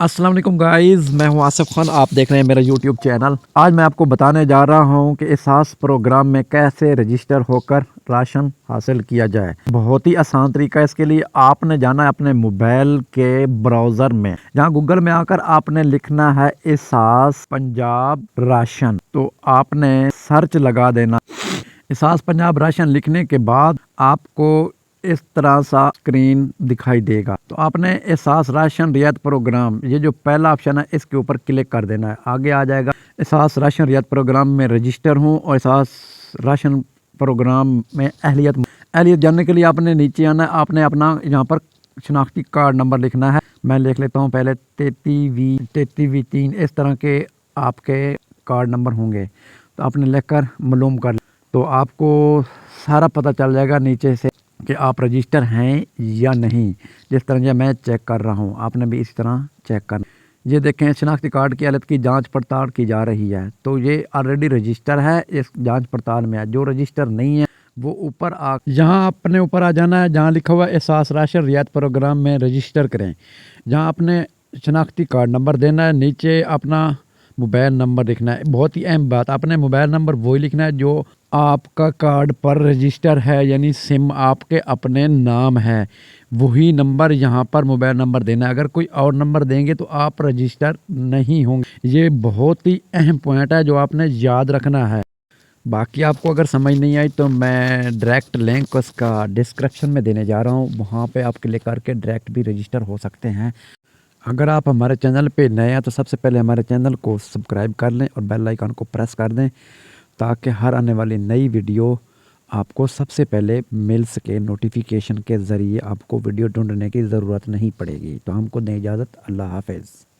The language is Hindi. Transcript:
अस्सलाम वालेकुम गाइस, मैं हूं आसिफ खान। आप देख रहे हैं मेरा यूट्यूब चैनल। आज मैं आपको बताने जा रहा हूं कि एहसास प्रोग्राम में कैसे रजिस्टर होकर राशन हासिल किया जाए। बहुत ही आसान तरीका है। इसके लिए आपने जाना है अपने मोबाइल के ब्राउज़र में, जहां गूगल में आकर आपने लिखना है एहसास पंजाब राशन। तो आपने सर्च लगा देना। एहसास पंजाब राशन लिखने के बाद आपको इस तरह सा स्क्रीन दिखाई देगा। तो आपने एहसास राशन रियायत प्रोग्राम, ये जो पहला ऑप्शन है, इसके ऊपर क्लिक कर देना है। आगे आ जाएगा एहसास राशन रियायत प्रोग्राम में रजिस्टर हूँ और एहसास राशन प्रोग्राम में अहलियत जानने के लिए आपने नीचे आना है। आपने अपना यहाँ पर शनाख्ती कार्ड नंबर लिखना है। मैं लिख लेता हूँ पहले 33V3, इस तरह के आपके कार्ड नंबर होंगे। तो आपने लिख कर मालूम कर, तो आपको सारा पता चल जाएगा नीचे से कि आप रजिस्टर हैं या नहीं। जिस तरह से मैं चेक कर रहा हूं, आपने भी इसी तरह चेक करना। ये देखें, शनाख्ती कार्ड की हालत की जांच पड़ताल की जा रही है। तो ये ऑलरेडी रजिस्टर है, इस जांच पड़ताल में है। जो रजिस्टर नहीं है वो ऊपर यहाँ अपने ऊपर आ जाना है, जहाँ लिखा हुआ है एहसास राशन रियायत प्रोग्राम में रजिस्टर करें। जहाँ आपने शनाख्ती कार्ड नंबर देना है, नीचे अपना मोबाइल नंबर लिखना है। बहुत ही अहम बात, अपने मोबाइल नंबर वही लिखना है जो आपका कार्ड पर रजिस्टर है, यानी सिम आपके अपने नाम है, वही नंबर यहाँ पर मोबाइल नंबर देना है। अगर कोई और नंबर देंगे तो आप रजिस्टर नहीं होंगे। ये बहुत ही अहम पॉइंट है जो आपने याद रखना है। बाकी आपको अगर समझ नहीं आई तो मैं डायरेक्ट लिंक उसका डिस्क्रिप्शन में देने जा रहा हूँ, वहाँ पे आप क्लिक करके डायरेक्ट भी रजिस्टर हो सकते हैं। अगर आप हमारे चैनल पे नए हैं तो सबसे पहले हमारे चैनल को सब्सक्राइब कर लें और बेल आइकन को प्रेस कर दें, ताकि हर आने वाली नई वीडियो आपको सबसे पहले मिल सके। नोटिफिकेशन के ज़रिए आपको वीडियो ढूंढने की ज़रूरत नहीं पड़ेगी। तो हमको दें इजाज़त। अल्लाह हाफ़िज़।